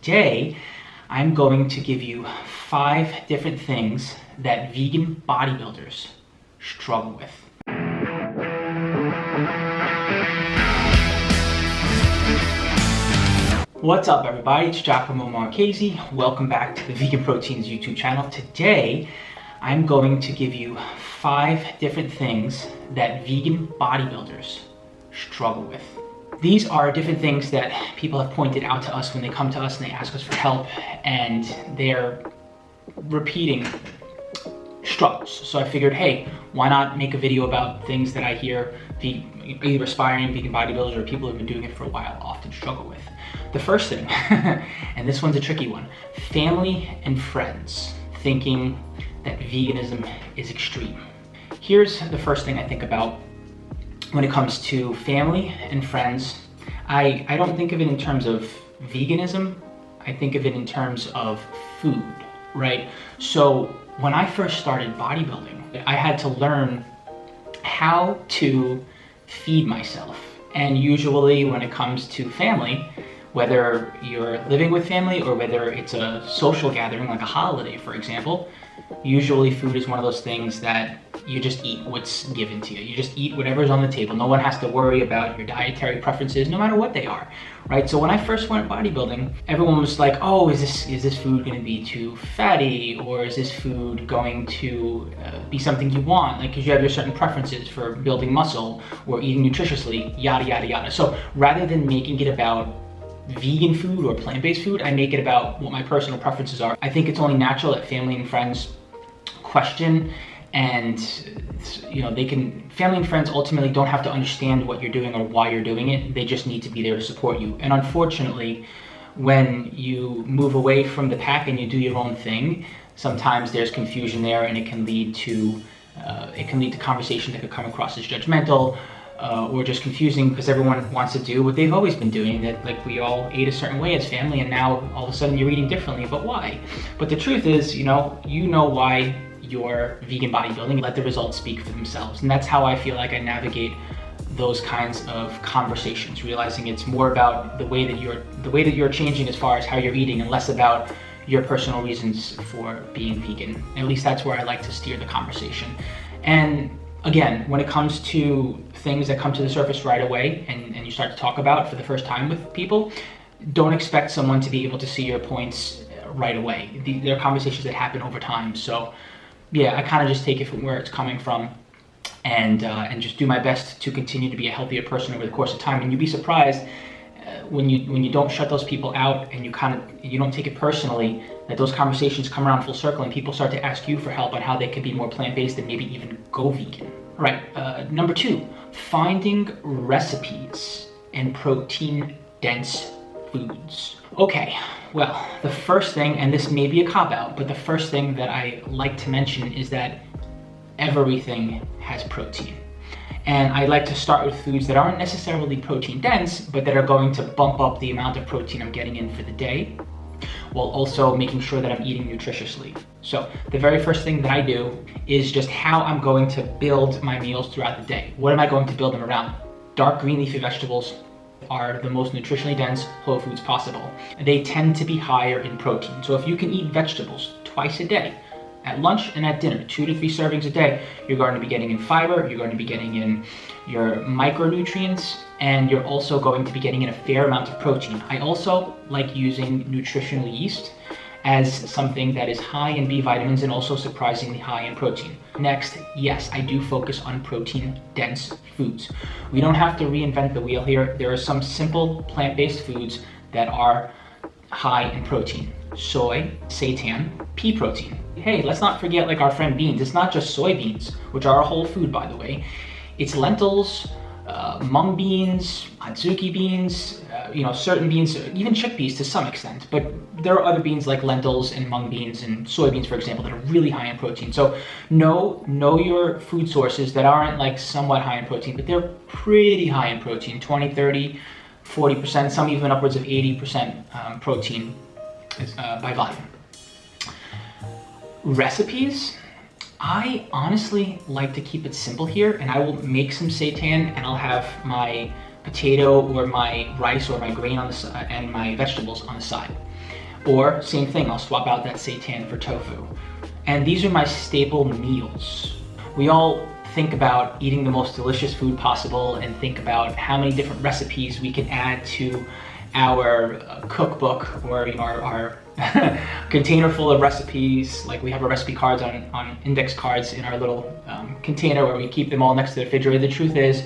Today, I'm going to give you 5 different things that vegan bodybuilders struggle with. What's up, everybody? It's Giacomo MARCHESE. Welcome back to the Vegan Proteins YouTube channel. Today, I'm going to give you 5 different things that vegan bodybuilders struggle with. These are different things that people have pointed out to us when they come to us and they ask us for help, and they're repeating struggles. So I figured, hey, why not make a video about things that I hear either aspiring vegan bodybuilders or people who've been doing it for a while often struggle with. The first thing, and this one's a tricky one, family and friends thinking that veganism is extreme. Here's the first thing I think about when it comes to family and friends. I don't think of it in terms of veganism. I think of it in terms of food, right? So when I first started bodybuilding, I had to learn how to feed myself. And usually when it comes to family, whether you're living with family or whether it's a social gathering like a holiday, for example, usually food is one of those things that you just eat what's given to you. You just eat whatever's on the table. No one has to worry about your dietary preferences, no matter what they are, right? So when I first went bodybuilding, everyone was like, oh, is this food going to be too fatty? Or is this food going to be something you want? Like, because you have your certain preferences for building muscle or eating nutritiously, yada, yada, yada. So rather than making it about vegan food or plant-based food, I make it about what my personal preferences are. I think it's only natural that family and friends question, and family and friends ultimately don't have to understand what you're doing or why you're doing it. They just need to be there to support you. And unfortunately, when you move away from the pack and you do your own thing, sometimes there's confusion there, and it can lead to conversations that could come across as judgmental, or just confusing, because everyone wants to do what they've always been doing, that like we all ate a certain way as family and now all of a sudden you're eating differently, but why? But the truth is, you know why you're vegan bodybuilding. Let the results speak for themselves. And that's how I feel like I navigate those kinds of conversations, realizing it's more about the way that you're changing as far as how you're eating and less about your personal reasons for being vegan. At least that's where I like to steer the conversation. And again, when it comes to things that come to the surface right away and you start to talk about for the first time with people, don't expect someone to be able to see your points right away. There are conversations that happen over time. So yeah, I kind of just take it from where it's coming from, and just do my best to continue to be a healthier person over the course of time. And you'd be surprised when you don't shut those people out and you don't take it personally, that those conversations come around full circle and people start to ask you for help on how they can be more plant-based and maybe even go vegan. Right. Number 2, finding recipes and protein-dense foods. Okay, well, the first thing, and this may be a cop-out, but the first thing that I like to mention is that everything has protein. And I like to start with foods that aren't necessarily protein dense, but that are going to bump up the amount of protein I'm getting in for the day, while also making sure that I'm eating nutritiously. So the very first thing that I do is just how I'm going to build my meals throughout the day. What am I going to build them around? Dark green leafy vegetables are the most nutritionally dense whole foods possible. They tend to be higher in protein. So if you can eat vegetables twice a day, at lunch and at dinner, 2 to 3 servings a day, you're going to be getting in fiber, you're going to be getting in your micronutrients, and you're also going to be getting in a fair amount of protein. I also like using nutritional yeast as something that is high in B vitamins and also surprisingly high in protein. Next, yes, I do focus on protein-dense foods. We don't have to reinvent the wheel here. There are some simple plant-based foods that are high in protein. Soy, seitan, pea protein. Hey, let's not forget like our friend beans. It's not just soybeans, which are a whole food, by the way. It's lentils, mung beans, adzuki beans, certain beans, even chickpeas to some extent. But there are other beans like lentils and mung beans and soybeans, for example, that are really high in protein. So know your food sources that aren't like somewhat high in protein, but they're pretty high in protein, 20, 30, 40%, some even upwards of 80% protein by volume. Recipes, I honestly like to keep it simple here, and I will make some seitan and I'll have my potato or my rice or my grain on the side and my vegetables on the side. Or same thing, I'll swap out that seitan for tofu. And these are my staple meals. We all think about eating the most delicious food possible and think about how many different recipes we can add to our cookbook, or our container full of recipes. Like we have our recipe cards on index cards in our little container where we keep them all next to the refrigerator. The truth is,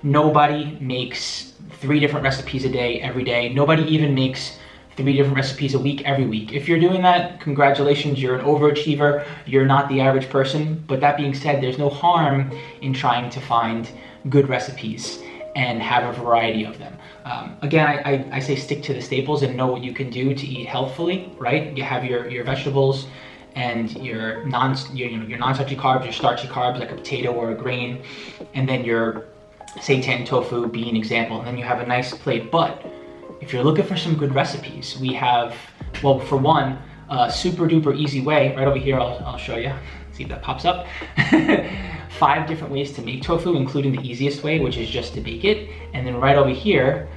nobody makes 3 different recipes a day every day. Nobody even makes 3 different recipes a week every week. If you're doing that, congratulations, you're an overachiever. You're not the average person. But that being said, there's no harm in trying to find good recipes and have a variety of them. Again, I say stick to the staples and know what you can do to eat healthfully, right? You have your vegetables and your non-starchy carbs, your starchy carbs like a potato or a grain, and then your seitan, tofu, bean example, and then you have a nice plate. But if you're looking for some good recipes, we have, well, for one, a super duper easy way, right over here, I'll show you, see if that pops up. 5 different ways to make tofu, including the easiest way, which is just to bake it. And then right over here,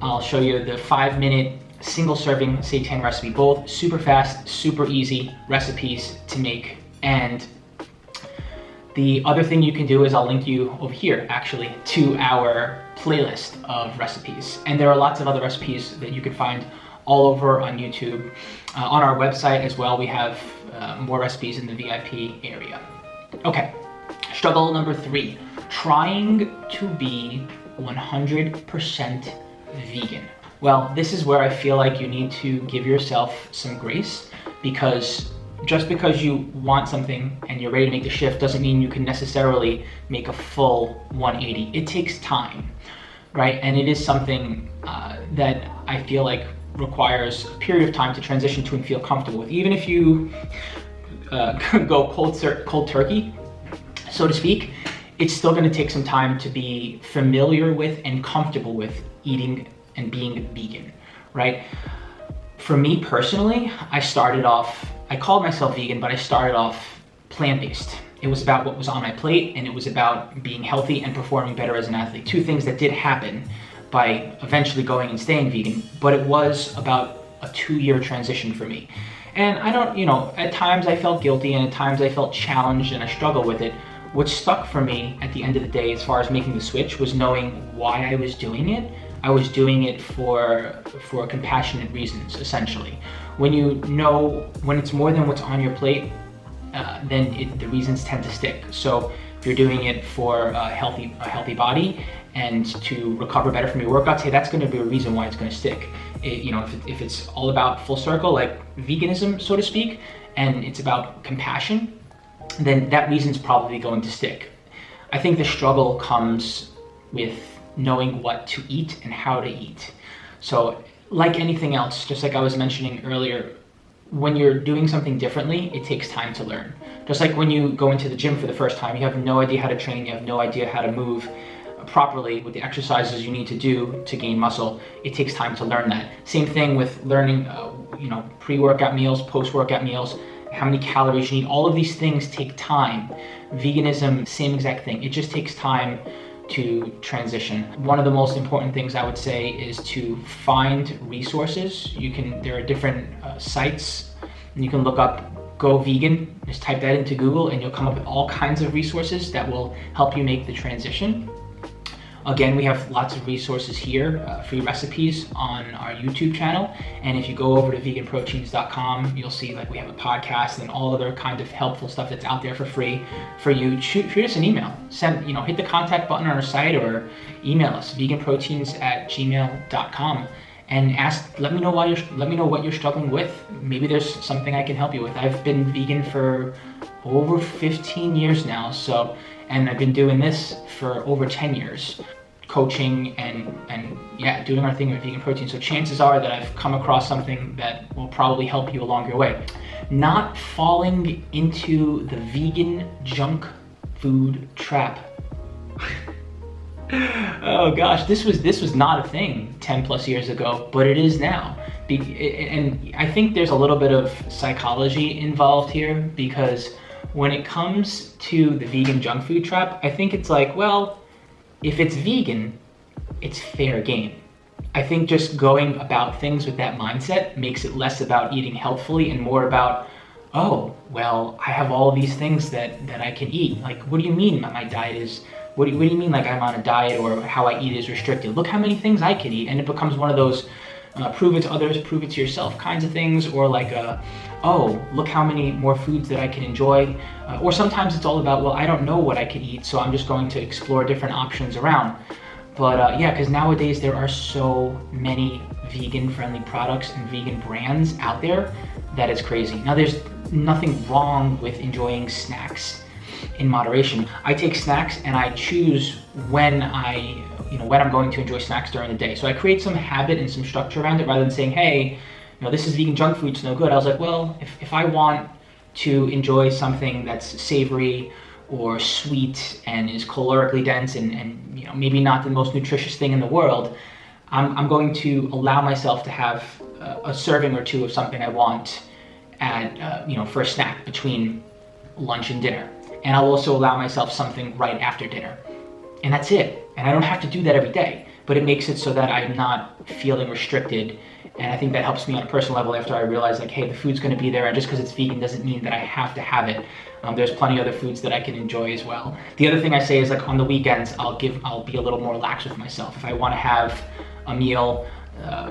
I'll show you the 5-minute single serving seitan recipe, both super fast, super easy recipes to make. And the other thing you can do is I'll link you over here actually to our playlist of recipes. And there are lots of other recipes that you can find all over on YouTube. On our website as well, we have more recipes in the VIP area. Okay, struggle number 3, trying to be 100% vegan. Well, this is where I feel like you need to give yourself some grace, because just because you want something and you're ready to make the shift doesn't mean you can necessarily make a full 180. It takes time, right? And it is something that I feel like requires a period of time to transition to and feel comfortable with. Even if you go cold turkey, so to speak, it's still going to take some time to be familiar with and comfortable with eating and being vegan, right? For me personally, I called myself vegan, but I started off plant-based. It was about what was on my plate, and it was about being healthy and performing better as an athlete. 2 things that did happen by eventually going and staying vegan, but it was about a 2-year transition for me. And I don't, at times I felt guilty and at times I felt challenged and I struggled with it. What stuck for me at the end of the day as far as making the switch was knowing why I was doing it. I was doing it for compassionate reasons, essentially. When you know, when it's more than what's on your plate, then the reasons tend to stick. So if you're doing it for a healthy body and to recover better from your workouts, hey, that's gonna be a reason why it's gonna stick. If it's all about full circle, like veganism, so to speak, and it's about compassion, then that reason's probably going to stick. I think the struggle comes with knowing what to eat and how to eat. So like anything else, just like I was mentioning earlier, when you're doing something differently, it takes time to learn. Just like when you go into the gym for the first time, you have no idea how to train, you have no idea how to move properly with the exercises you need to do to gain muscle. It takes time to learn that. Same thing with learning, pre-workout meals, post-workout meals, how many calories you need. All of these things take time. Veganism, same exact thing. It just takes time to transition. One of the most important things I would say is to find resources. There are different sites, and you can look up Go Vegan, just type that into Google and you'll come up with all kinds of resources that will help you make the transition. Again, we have lots of resources here, free recipes on our YouTube channel. And if you go over to veganproteins.com, you'll see like we have a podcast and all other kind of helpful stuff that's out there for free for you. Shoot us an email. Hit the contact button on our site or email us, veganproteins@gmail.com, and let me know what you're struggling with. Maybe there's something I can help you with. I've been vegan for over 15 years now, and I've been doing this for over 10 years, coaching and doing our thing with vegan protein. So chances are that I've come across something that will probably help you along your way. Not falling into the vegan junk food trap. Oh gosh, this was not a thing 10 plus years ago, but it is now. And I think there's a little bit of psychology involved here, because when it comes to the vegan junk food trap, I think it's like, well, if it's vegan, it's fair game. I think just going about things with that mindset makes it less about eating healthfully and more about, oh, well, I have all these things that I can eat. Like, what do you mean my diet is, what do you mean like I'm on a diet or how I eat is restricted? Look how many things I can eat. And it becomes one of those prove it to others, prove it to yourself kinds of things, or like oh, look how many more foods that I can enjoy. Or sometimes it's all about, well, I don't know what I can eat, so I'm just going to explore different options around. But yeah, because nowadays there are so many vegan-friendly products and vegan brands out there that it's crazy. Now, there's nothing wrong with enjoying snacks in moderation. I take snacks and I choose when when I'm going to enjoy snacks during the day. So I create some habit and some structure around it rather than saying, hey, this is vegan junk food, it's no good. I was like, well, if I want to enjoy something that's savory or sweet and is calorically dense and maybe not the most nutritious thing in the world, I'm going to allow myself to have a serving or two of something I want at for a snack between lunch and dinner. And I'll also allow myself something right after dinner. And that's it. And I don't have to do that every day, but it makes it so that I'm not feeling restricted. And I think that helps me on a personal level after I realize, like, hey, the food's gonna be there, and just because it's vegan doesn't mean that I have to have it. There's plenty of other foods that I can enjoy as well. The other thing I say is, like, on the weekends, I'll be a little more lax with myself. If I wanna have a meal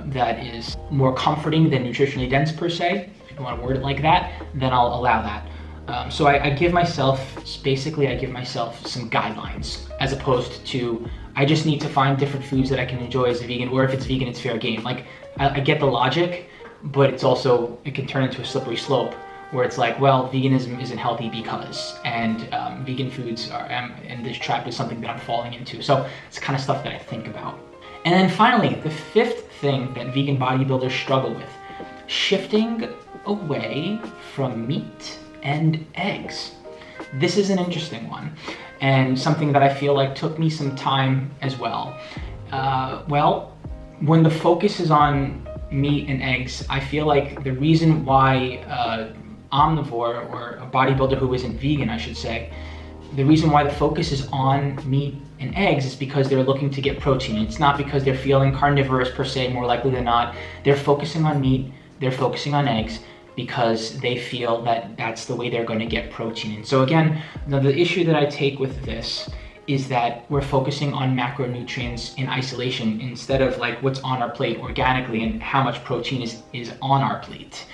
that is more comforting than nutritionally dense per se, if you wanna word it like that, then I'll allow that. So I give myself some guidelines, as opposed to, I just need to find different foods that I can enjoy as a vegan, or if it's vegan, it's fair game. Like, I get the logic, but it can turn into a slippery slope where it's like, well, veganism isn't healthy because, and vegan foods are, and this trap is something that I'm falling into. So it's the kind of stuff that I think about. And then finally, the fifth thing that vegan bodybuilders struggle with, shifting away from meat and eggs. This is an interesting one, and something that I feel like took me some time as well. Well, when the focus is on meat and eggs, I feel like the reason why omnivore, or a bodybuilder who isn't vegan, I should say, the reason why the focus is on meat and eggs is because they're looking to get protein. It's not because they're feeling carnivorous per se, more likely than not. They're focusing on meat, they're focusing on eggs, because they feel that that's the way they're going to get protein. And so again, the issue that I take with this is that we're focusing on macronutrients in isolation instead of like what's on our plate organically and how much protein is on our plate.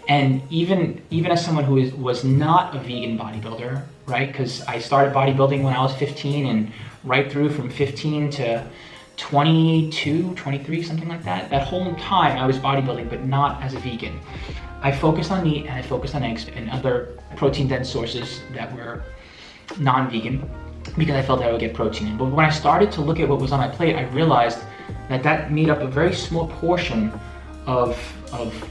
And even as someone who was not a vegan bodybuilder, right? Because I started bodybuilding when I was 15, and right through from 15 to 22, 23, something like that. That whole time I was bodybuilding, but not as a vegan. I focused on meat and I focused on eggs and other protein-dense sources that were non-vegan because I felt I would get protein in. But when I started to look at what was on my plate, I realized that made up a very small portion of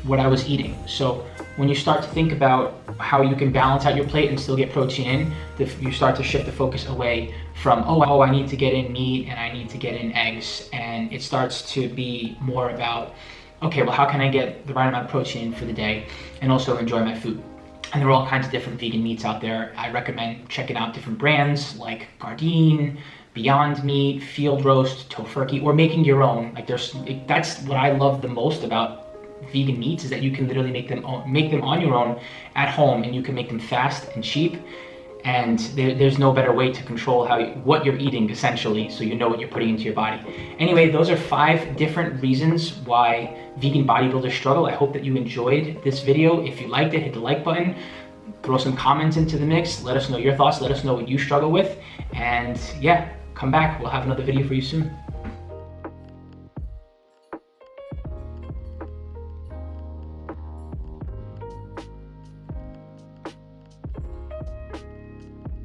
what I was eating. So when you start to think about how you can balance out your plate and still get protein in, you start to shift the focus away from, oh, I need to get in meat and I need to get in eggs. And it starts to be more about, okay, well, how can I get the right amount of protein for the day and also enjoy my food? And there are all kinds of different vegan meats out there. I recommend checking out different brands like Gardein, Beyond Meat, Field Roast, Tofurkey, or making your own. Like that's what I love the most about vegan meats, is that you can literally make them on your own at home, and you can make them fast and cheap. And there's no better way to control what you're eating, essentially, so you know what you're putting into your body. Anyway, those are 5 different reasons why vegan bodybuilders struggle. I hope that you enjoyed this video. If you liked it, hit the like button, throw some comments into the mix, let us know your thoughts, let us know what you struggle with, and yeah, come back, we'll have another video for you soon.